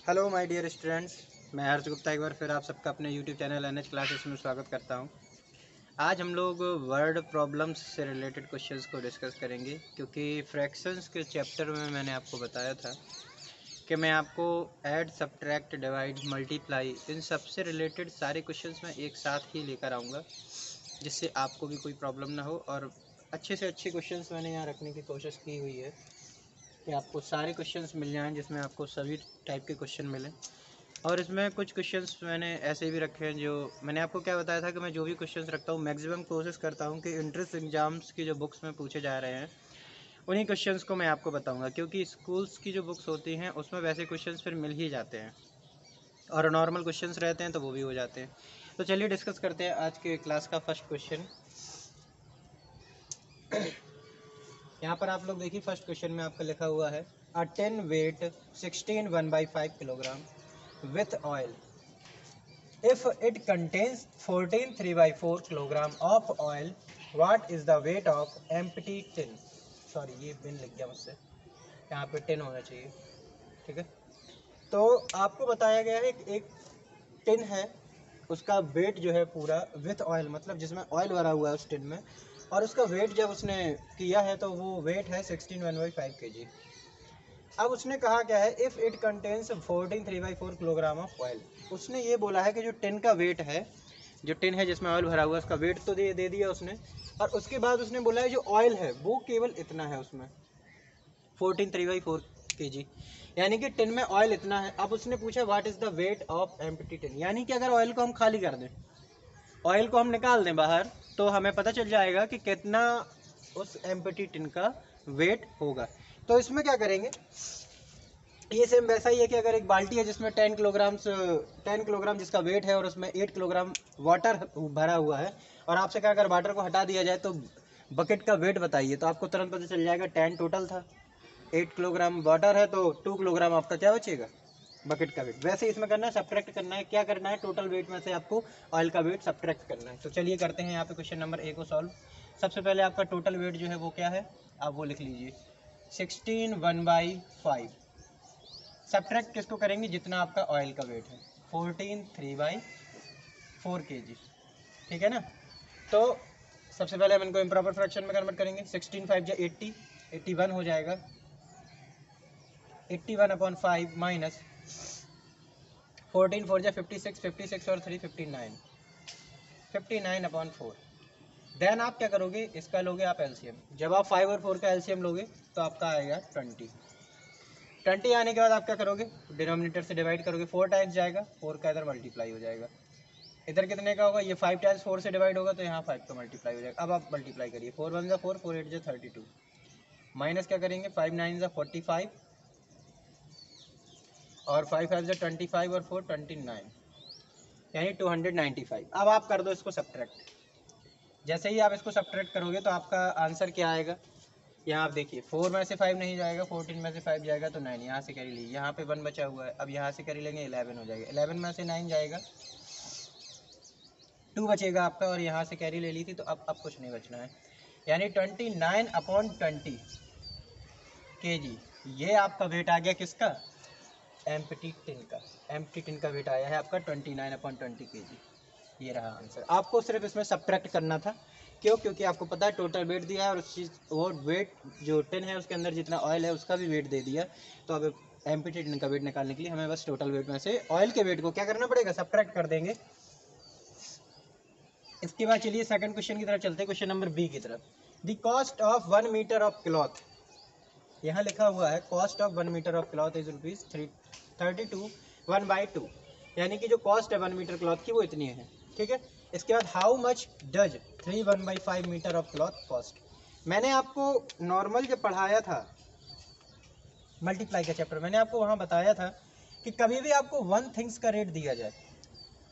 Hello my dear students, मैं हर्ष गुप्ता एक बार फिर आप सबका अपने यूट्यूब चैनल NH क्लासेस में स्वागत करता हूं। आज हम लोग वर्ड प्रॉब्लम्स से रिलेटेड क्वेश्चंस को डिस्कस करेंगे, क्योंकि फ्रैक्शंस के चैप्टर में मैंने आपको बताया था कि मैं आपको add, subtract, divide, multiply in सब से रिलेटेड सारे क्वेश्चंस मैं एक साथ ही लेकर आऊँगा, जिससे आपको भी कोई प्रॉब्लम ना हो। और अच्छे से अच्छे क्वेश्चंस मैंने यहाँ रखने की कोशिश की हुई है कि आपको सारे क्वेश्चंस मिल जाएं, जिसमें आपको सभी टाइप के क्वेश्चन मिलें। और इसमें कुछ क्वेश्चंस मैंने ऐसे भी रखे हैं, जो मैंने आपको क्या बताया था कि मैं जो भी क्वेश्चंस रखता हूँ मैक्सिमम कोशिश करता हूँ कि इंट्रेंस एग्जाम्स की जो बुक्स में पूछे जा रहे हैं उन्हीं क्वेश्चंस को मैं आपको बताऊंगा, क्योंकि स्कूल्स की जो बुक्स होती हैं उसमें वैसे क्वेश्चंस फिर मिल ही जाते हैं और नॉर्मल क्वेश्चंस रहते हैं तो वो भी हो जाते हैं। तो चलिए डिस्कस करते हैं आज के क्लास का फर्स्ट क्वेश्चन। यहाँ पर आप लोग देखिए, फर्स्ट क्वेश्चन में आपका लिखा हुआ है अ 10 weight 16 1/5 kilogram with oil if it contains 14 3/4 kilogram of oil, what is the weight of empty tin? Sorry, ये बिन लिख गया मुझसे, यहाँ पे 10 होना चाहिए। ठीक है, तो आपको बताया गया है एक टिन है, उसका वेट जो है पूरा विथ ऑयल, मतलब जिसमें ऑयल भरा हुआ है उस टिन में, और उसका वेट जब उसने किया है तो वो वेट है 16 1/5 kg। अब उसने कहा क्या है, if it contains 14 3/4 kilogram of oil. उसने ये बोला है कि जो टिन का वेट है, जो टिन है जिसमें ऑयल भरा हुआ है, उसका वेट तो दे दिया उसने, और उसके बाद उसने बोला है जो ऑयल है वो केवल इतना है उसमें 14 3/4 kg, यानी कि टिन में ऑयल इतना है। अब उसने पूछा what is the weight of empty tin, यानी कि अगर ऑयल को हम खाली कर दें, ऑयल को हम निकाल दें बाहर, तो हमें पता चल जाएगा कि कितना उस एम्प्टी टिन का वेट होगा। तो इसमें क्या करेंगे, ये सेम वैसा ही है कि अगर एक बाल्टी है जिसमें 10 किलोग्राम जिसका वेट है और उसमें 8 किलोग्राम वाटर भरा हुआ है, और आपसे क्या, अगर वाटर को हटा दिया जाए तो बकेट का वेट बताइए, तो आपको तुरंत पता चल जाएगा 10 टोटल था, 8 किलोग्राम वाटर है तो 2 किलोग्राम आपका क्या बचेगा, बकेट का वेट। वैसे इसमें करना है, सब्ट्रैक्ट करना है। क्या करना है, टोटल वेट में से आपको ऑयल का वेट सब्ट्रैक्ट करना है। तो चलिए करते हैं यहाँ पे क्वेश्चन नंबर ए को सॉल्व। सबसे पहले आपका टोटल वेट जो है वो क्या है, आप वो लिख लीजिए 16 1/5। सब्ट्रैक्ट किसको करेंगे, जितना आपका ऑयल का वेट है, 14 3/4 kg। ठीक है ना। तो सबसे पहले हम इनको इम्प्रॉपर फ्रैक्शन में कन्वर्ट करेंगे। 16 5 जा 80, 81 हो जाएगा। 81/5 माइनस 14 4 जा 56, 56 और 3 59, 59/4। देन आप क्या करोगे, इसका लोगे आप एलसीएम। जब आप 5 और 4 का एलसीएम लोगे तो आपका आएगा 20 आने के बाद आप क्या करोगे, डिनोमिनेटर से डिवाइड करोगे, 4 टाइम्स जाएगा, 4 का इधर मल्टीप्लाई हो जाएगा। इधर कितने का होगा, ये 5 टाइम्स 4 से डिवाइड होगा तो यहाँ 5 का मल्टीप्लाई हो जाएगा। अब आप मल्टीप्लाई करिए, 4 1 जा 4, 4 8 जा 32, माइनस क्या करेंगे, 5 9 जा 45 और 5 5 जा 25 और 4 29, यानी 295। अब आप कर दो इसको सब्ट्रैक्ट। जैसे ही आप इसको सब्ट्रैक्ट करोगे तो आपका आंसर क्या आएगा, यहाँ आप देखिए, 4 में से 5 नहीं जाएगा, 14 में से 5 जाएगा तो 9, यहाँ से कैरी लीजिए, यहाँ पे 1 बचा हुआ है, अब यहाँ से कैरी लेंगे 11 हो जाएगा, 11 में से 9 जाएगा, 2 बचेगा आपका, और यहाँ से कैरी ले ली थी तो अब कुछ नहीं बचना है, यानी 29/20 kg। ये आपका वेट आ गया किसका, एम्प्टी टिन का। एम्प्टी टिन का वेट आया है आपका 29/20 kg। ये रहा आंसर। आपको सिर्फ इसमें सब्ट्रैक्ट करना था, क्यों, क्योंकि आपको पता है टोटल वेट दिया है, और उस चीज़ वो वेट जो टिन है उसके अंदर जितना ऑयल है उसका भी वेट दे दिया। तो अब एम्प्टी टिन का वेट निकालने के लिए हमें बस टोटल वेट में से ऑयल के वेट को क्या करना पड़ेगा, सब्ट्रैक्ट कर देंगे। इसके बाद चलिए सेकंड क्वेश्चन की तरफ चलते हैं, क्वेश्चन नंबर बी की तरफ। The cost of 1 metre of cloth, यहाँ लिखा हुआ है cost of 1 metre of cloth is ₹32 1/2, यानी कि जो कॉस्ट है 1 मीटर क्लॉथ की वो इतनी है। ठीक है, इसके बाद how much does 3 1/5 metre of cloth cost. मैंने आपको नॉर्मल जब पढ़ाया था मल्टीप्लाई का चैप्टर, मैंने आपको वहाँ बताया था कि कभी भी आपको वन थिंग्स का रेट दिया जाए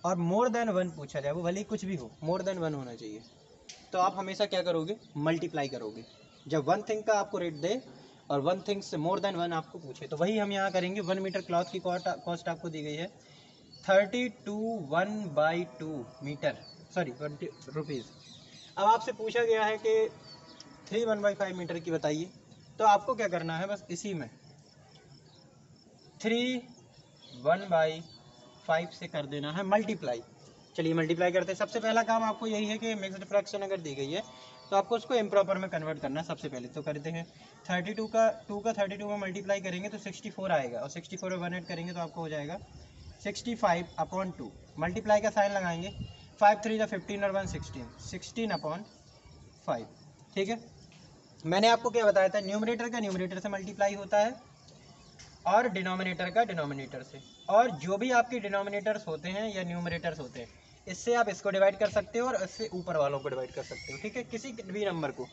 और मोर देन वन पूछा जाए, वो भले ही कुछ भी हो, मोर देन वन होना चाहिए, तो आप हमेशा क्या करोगे, मल्टीप्लाई करोगे। जब वन थिंग का आपको रेट दे और वन थिंग से मोर देन वन आपको पूछे, तो वही हम यहाँ करेंगे। 1 मीटर क्लॉथ की कॉस्ट आपको दी गई है 32 1/2 मीटर, सॉरी 20 रुपीज़। अब आपसे पूछा गया है कि 3 1/5 मीटर की बताइए, तो आपको क्या करना है, बस इसी में 3 1/5 से कर देना है मल्टीप्लाई। चलिए मल्टीप्लाई करते हैं। सबसे पहला काम आपको यही है कि मिक्स्ड फ्रैक्शन अगर दी गई है तो आपको उसको इम्प्रॉपर में कन्वर्ट करना है। सबसे पहले तो करते हैं 32 का 32 में मल्टीप्लाई करेंगे तो 64 आएगा, और 64 में 1 ऐड करेंगे तो आपको हो जाएगा 65/2। मल्टीप्लाई का साइन लगाएंगे, 5 3 15 और 1 16/5। ठीक है, मैंने आपको क्या बताया था, न्यूमरेटर का न्यूमरेटर से मल्टीप्लाई होता है और डिनोमिनेटर का डिनोमिनेटर से। और जो भी आपके डिनोमिनेटर्स होते हैं या न्यूमरेटर्स होते हैं, इससे आप इसको डिवाइड कर सकते हो और इससे ऊपर वालों को डिवाइड कर सकते हो। ठीक है, किसी भी नंबर को।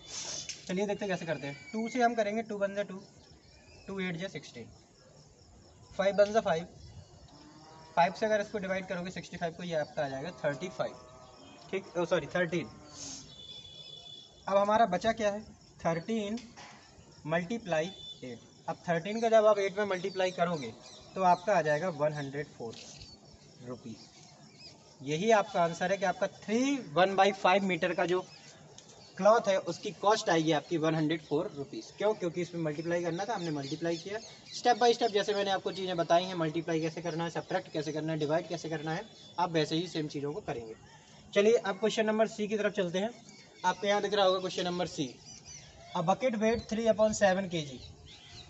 चलिए देखते हैं कैसे करते हैं। 2 से हम करेंगे, 2 वन जा 2, 2 8 जा 16, 5 वन जा 5, 5 से अगर इसको डिवाइड करोगे 65 को, ये आपका आ जाएगा 35। ठीक, सॉरी 13। अब हमारा बचा क्या है, 13 मल्टीप्लाई 8। अब 13 का जब आप 8 में मल्टीप्लाई करोगे तो आपका आ जाएगा 104 रुपीज़। यही आपका आंसर है कि आपका 1/5 मीटर का जो क्लॉथ है उसकी कॉस्ट आएगी आपकी 104 रुपीज़। क्यों? क्योंकि इसमें मल्टीप्लाई करना था, हमने मल्टीप्लाई किया। स्टेप बाय स्टेप जैसे मैंने आपको चीज़ें बताई हैं, मल्टीप्लाई कैसे करना है, सब्ट्रैक्ट कैसे करना है, डिवाइड कैसे करना है, आप वैसे ही सेम चीज़ों को करेंगे। चलिए अब क्वेश्चन नंबर सी की तरफ चलते हैं। आपको यहाँ दिख रहा होगा question number C. A bucket weight 3/7 kg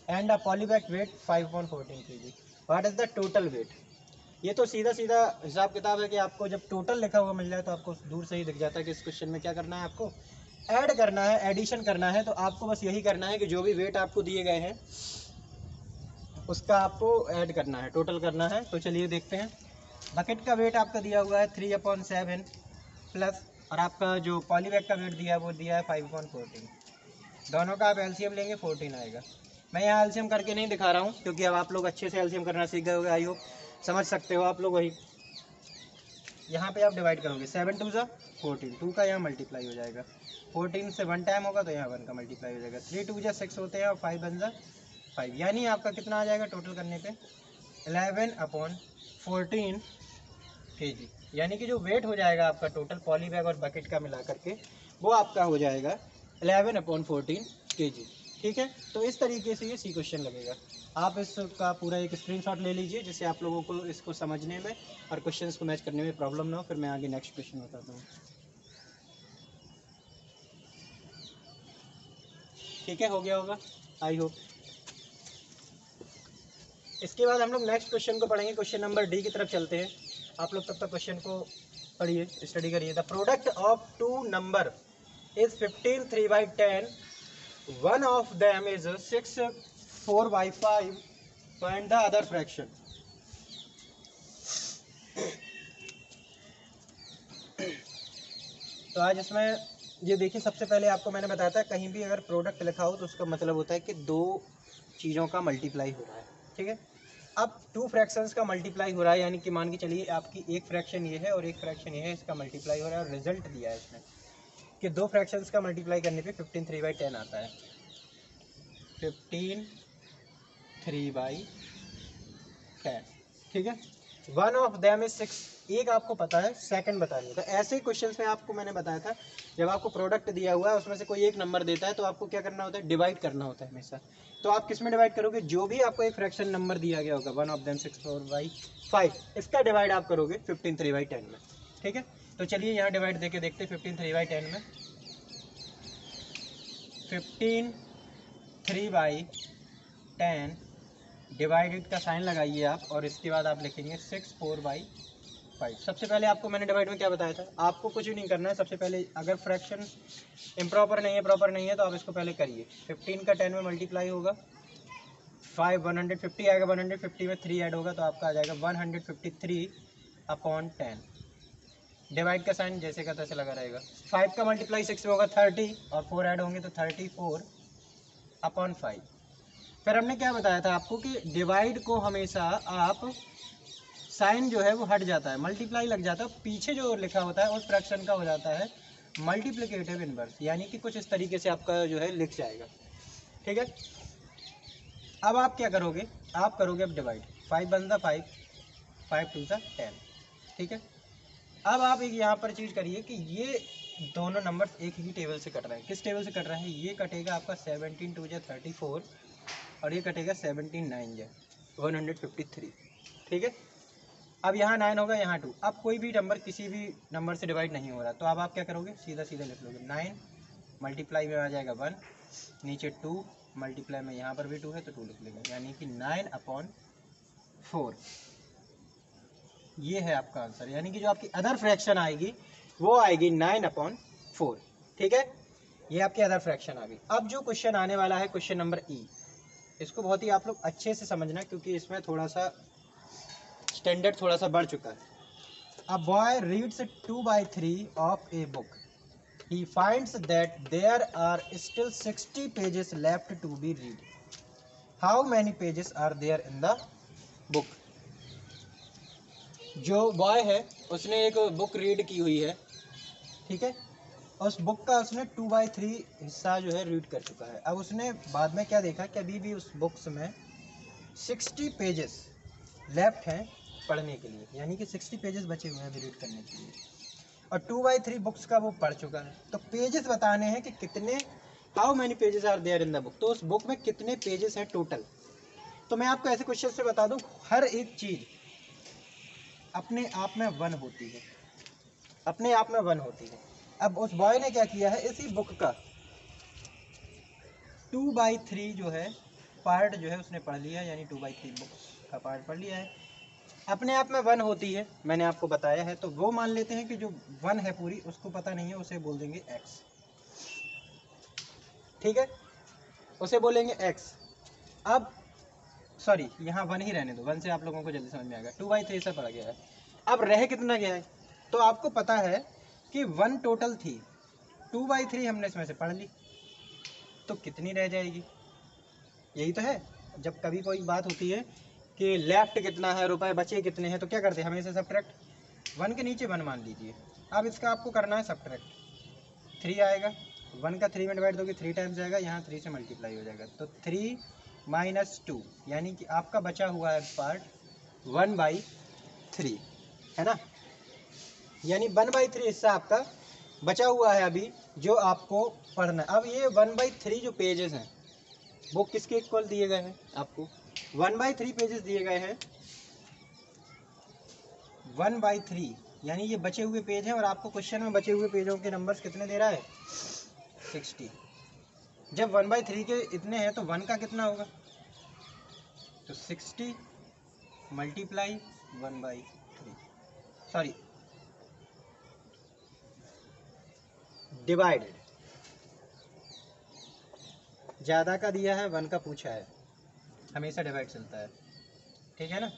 and a polybag weight 5/14 kg, what is the total weight. ये तो सीधा सीधा हिसाब किताब है कि आपको जब टोटल लिखा हुआ मिल जाए तो आपको दूर से ही दिख जाता है कि इस क्वेश्चन में क्या करना है, आपको ऐड करना है, एडिशन करना है। तो आपको बस यही करना है कि जो भी वेट आपको दिए गए हैं उसका आपको ऐड करना है, टोटल करना है। तो चलिए देखते हैं। बकेट का वेट आपका दिया हुआ है 3/7 प्लस, और आपका जो पॉलीबैग का वेट दिया है वो दिया है 5/14। दोनों का आप एलसीएम लेंगे 14 आएगा। मैं यहाँ एलसीएम करके नहीं दिखा रहा हूँ क्योंकि अब आप लोग अच्छे से एलसीएम करना सीख गए होंगे, आई होप समझ सकते हो आप लोग। वही यहाँ पे आप डिवाइड करोगे, 7 2 14, 2 का यहाँ मल्टीप्लाई हो जाएगा, 14 से 1 टाइम होगा तो यहाँ 1 का मल्टीप्लाई हो जाएगा, 3 2 6 होते हैं और 5 1 5, यानी आपका कितना आ जाएगा टोटल करने पे 11/14 kg। यानी कि जो वेट हो जाएगा आपका टोटल पॉलीबैग और बकेट का मिला करके वो आपका हो जाएगा 11/14 kg। ठीक है, तो इस तरीके से ये सी क्वेश्चन लगेगा। आप इसका पूरा एक स्क्रीनशॉट ले लीजिए जिससे आप लोगों को इसको समझने में और क्वेश्चंस को मैच करने में प्रॉब्लम ना हो। फिर मैं आगे नेक्स्ट क्वेश्चन बताता हूँ। ठीक है, हो गया होगा आई होप। इसके बाद हम लोग नेक्स्ट क्वेश्चन को पढ़ेंगे। क्वेश्चन नंबर डी की तरफ चलते हैं। आप लोग तब तक क्वेश्चन को पढ़िए, स्टडी करिए। The product of two number is 15 3/10, one of them is 6 4/5, find the other fraction। तो आज इसमें ये देखिए, सबसे पहले आपको मैंने बताया था कहीं भी अगर प्रोडक्ट लिखा हो तो उसका मतलब होता है कि दो चीज़ों का मल्टीप्लाई हो रहा है। ठीक है, अब टू फ्रैक्शंस का मल्टीप्लाई हो रहा है, यानी कि मान के चलिए आपकी एक फ्रैक्शन ये है और एक फ्रैक्शन ये है, इसका मल्टीप्लाई हो रहा है और रिजल्ट दिया है इसमें कि दो फ्रैक्शंस का मल्टीप्लाई करने पे 15 3/10 आता है। 15 3/10। ठीक है, वन ऑफ देम इज 6, एक आपको पता है, सेकंड बतानी है। तो ऐसे क्वेश्चन में आपको मैंने बताया था जब आपको प्रोडक्ट दिया हुआ है उसमें से कोई एक नंबर देता है तो आपको क्या करना होता है, डिवाइड करना होता है हमेशा। तो आप किस में डिवाइड करोगे, जो भी आपको एक फ्रैक्शन नंबर दिया गया होगा, वन ऑफ देम 6 4/5, इसका डिवाइड आप करोगे 15 3/10 में। ठीक है, तो चलिए यहाँ डिवाइड देके देखते हैं 15 3/10 में। 15 3/10 डिवाइडेड का साइन लगाइए आप, और इसके बाद आप लिखेंगे 6 4/5। सबसे पहले आपको मैंने डिवाइड में क्या बताया था, आपको कुछ भी नहीं करना है। सबसे पहले अगर फ्रैक्शन इम्प्रॉपर नहीं है, प्रॉपर नहीं है, तो आप इसको पहले करिए। 15 का 10 में मल्टीप्लाई होगा, 5 150 आएगा, 150 में 3 ऐड होगा तो आपका आ जाएगा 153/10। डिवाइड का साइन जैसे का तैसे लगा रहेगा। 5 का मल्टीप्लाई 6 में होगा 30, और 4 ऐड होंगे तो 34/5। फिर हमने क्या बताया था आपको कि डिवाइड को हमेशा आप साइन जो है वो हट जाता है, मल्टीप्लाई लग जाता है, पीछे जो लिखा होता है उस फ्रैक्शन का हो जाता है मल्टीप्लिकेटिव इनवर्स, यानी कि कुछ इस तरीके से आपका जो है लिख जाएगा। ठीक है, अब आप क्या करोगे, आप करोगे अब डिवाइड, 5 1 5, 5 2 10। ठीक है, अब आप एक यहाँ पर चीज़ करिए कि ये दोनों नंबर एक ही टेबल से कट रहे हैं। किस टेबल से कट रहे हैं, ये कटेगा आपका 17 2 34, और ये कटेगा 17 9 153। ठीक है। अब यहाँ 9 होगा, यहाँ 2। अब कोई भी नंबर किसी भी नंबर से डिवाइड नहीं हो रहा, तो अब आप क्या करोगे, सीधा सीधा लिख लोगे। 9 मल्टीप्लाई में आ जाएगा 1, नीचे 2 मल्टीप्लाई में यहाँ पर भी 2 है तो 2 लिख लेंगे, यानी कि 9/4। ये है आपका आंसर, यानी कि जो आपकी अदर फ्रैक्शन आएगी वो आएगी 9/4। ठीक है, ये आपकी अदर फ्रैक्शन आ गई। अब जो क्वेश्चन आने वाला है क्वेश्चन नंबर ई, इसको बहुत ही आप लोग अच्छे से समझना, क्योंकि इसमें थोड़ा सा स्टैंडर्ड थोड़ा सा बढ़ चुका है। A boy reads 2/3 of a book, he finds that there are still 60 pages left to be read. How many pages are there in the book? जो बॉय है उसने एक बुक रीड की हुई है, ठीक है, उस बुक का उसने 2/3 हिस्सा जो है रीड कर चुका है। अब उसने बाद में क्या देखा कि अभी भी उस बुक्स में 60 पेजेस लेफ्ट हैं पढ़ने के लिए, यानी कि 60 पेजेस बचे हुए हैं अभी रीड करने के लिए, और 2/3 बुक्स का वो पढ़ चुका है। तो पेजेस बताने हैं कि कितने, how many pages are there in the book, तो उस बुक में कितने पेजेस हैं टोटल। तो मैं आपको ऐसे क्वेश्चन से बता दूं, हर एक चीज़ अपने आप में 1 होती है, अपने आप में 1 होती है। अब उस बॉय ने क्या किया है, इसी बुक का 2/3 जो है पार्ट जो है उसने पढ़ लिया, यानी 2/3 बुक्स का पार्ट पढ़ लिया है। अपने आप में 1 होती है, मैंने आपको बताया है। तो वो मान लेते हैं कि जो 1 है पूरी उसको पता नहीं है, उसे बोल देंगे x, ठीक है, उसे बोलेंगे x। अब सॉरी, यहाँ 1 ही रहने दो, 1 से आप लोगों को जल्दी समझ में आएगा। 2/3 से पढ़ा गया है। अब रह कितना गया है, तो आपको पता है कि 1 टोटल थी, 2/3 हमने इसमें से पढ़ ली, तो कितनी रह जाएगी, यही तो है। जब कभी कोई बात होती है कि लेफ्ट कितना है, रुपए बचे कितने हैं, तो क्या करते हैं, हमेशा सब्ट्रैक्ट। 1 के नीचे 1 मान लीजिए। अब इसका आपको करना है सब्ट्रैक्ट, 3 आएगा, 1 का 3 में डिवाइड दोगे 3 टाइम्स जाएगा, यहाँ 3 से मल्टीप्लाई हो जाएगा, तो 3 - 2, यानी कि आपका बचा हुआ है पार्ट 1/3, है ना, यानी 1/3 हिस्सा आपका बचा हुआ है अभी, जो आपको पढ़ना है। अब ये 1/3 जो पेजेस हैं वो किसके इक्वल दिए गए हैं, आपको 1/3 पेजेस दिए गए हैं, 1/3, यानी ये बचे हुए पेज हैं, और आपको क्वेश्चन में बचे हुए पेजों के नंबर्स कितने दे रहा है, 60। जब 1/3 के इतने हैं तो 1 का कितना होगा, तो 60 मल्टीप्लाई 1/3, सॉरी डिवाइडेड, ज़्यादा का दिया है 1 का पूछा है, हमेशा डिवाइड चलता है, ठीक है ना।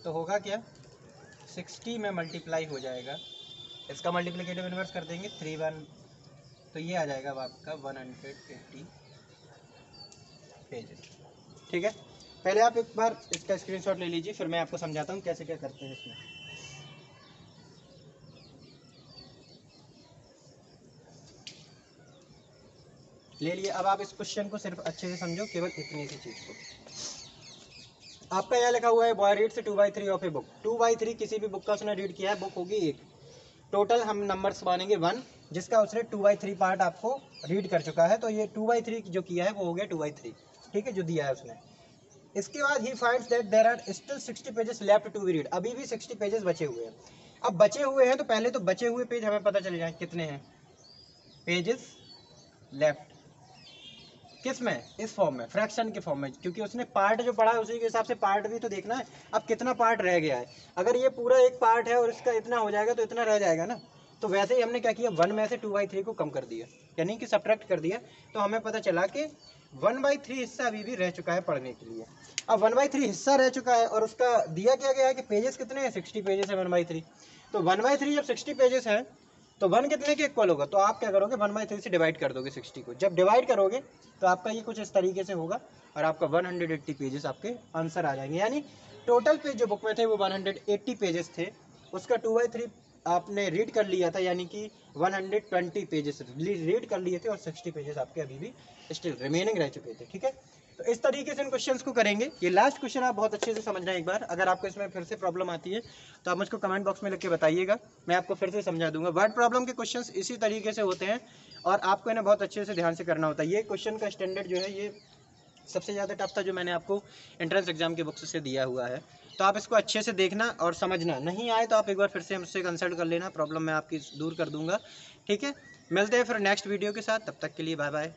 तो होगा क्या, 60 में मल्टीप्लाई हो जाएगा, इसका मल्टीप्लिकेटिव इनवर्स कर देंगे 3/1, तो ये आ जाएगा अब आपका 180 पेजेस, ठीक है। पहले आप एक बार इसका स्क्रीनशॉट ले लीजिए, फिर मैं आपको समझाता हूँ कैसे क्या करते हैं इसमें। ले लिए। अब आप इस क्वेश्चन को सिर्फ अच्छे से समझो, केवल इतनी सी चीज़ को। आपका यहाँ लिखा हुआ है boy reads 2/3 of a book, 2/3 किसी भी बुक का उसने रीड किया है, बुक होगी 1, टोटल हम नंबर्स मानेंगे 1, जिसका उसने 2/3 पार्ट आपको रीड कर चुका है, तो ये 2/3 जो किया है वो हो गया 2/3, ठीक है, जो दिया है उसने। इसके बाद ही finds that there are still 60 pages left to be read, अभी भी 60 पेजेस बचे हुए हैं। अब बचे हुए हैं तो पहले तो बचे हुए पेज हमें पता चल जाए कितने हैं, पेजेस लेफ्ट, किस में, इस फॉर्म में, फ्रैक्शन के फॉर्म में, क्योंकि उसने पार्ट जो पढ़ा है उसी के हिसाब से पार्ट भी तो देखना है। अब कितना पार्ट रह गया है, अगर ये पूरा एक पार्ट है और इसका इतना हो जाएगा तो इतना रह जाएगा ना, तो वैसे ही हमने क्या किया, 1 में से 2/3 को कम कर दिया, यानी कि सब्ट्रैक्ट कर दिया, तो हमें पता चला कि 1/3 हिस्सा अभी भी रह चुका है पढ़ने के लिए। अब 1/3 हिस्सा रह चुका है और उसका दिया क्या गया है कि पेजेस कितने हैं, 60 पेजेस है 1/3, तो 1/3 जब 60 पेजेस हैं तो 1 कितने के इक्वल होगा, तो आप क्या करोगे, 1/3 से डिवाइड कर दोगे 60 को। जब डिवाइड करोगे तो आपका ये कुछ इस तरीके से होगा, और आपका 180 पेजेस आपके आंसर आ जाएंगे, यानी टोटल पेज जो बुक में थे वो 180 पेजेस थे, उसका 2/3 आपने रीड कर लिया था, यानी कि 120 पेजेस रीड कर लिए थे, और 60 पेजेस आपके अभी भी स्टिल रिमेनिंग रह चुके थे, ठीक है। तो इस तरीके से इन क्वेश्चंस को करेंगे। ये लास्ट क्वेश्चन आप बहुत अच्छे से समझना एक बार, अगर आपको इसमें फिर से प्रॉब्लम आती है तो आप मुझको कमेंट बॉक्स में लिख के बताइएगा, मैं आपको फिर से समझा दूंगा। वर्ड प्रॉब्लम के क्वेश्चंस इसी तरीके से होते हैं, और आपको इन्हें बहुत अच्छे से ध्यान से करना होता है। ये क्वेश्चन का स्टैंडर्ड जो है ये सबसे ज़्यादा टफ था जो मैंने आपको एंट्रेंस एग्जाम की बुक्स से दिया हुआ है। तो आप इसको अच्छे से देखना और समझना, नहीं आए तो आप एक बार फिर से मुझसे कंसल्ट कर लेना, प्रॉब्लम मैं आपकी दूर कर दूंगा। ठीक है, मिलते हैं फिर नेक्स्ट वीडियो के साथ, तब तक के लिए बाय बाय।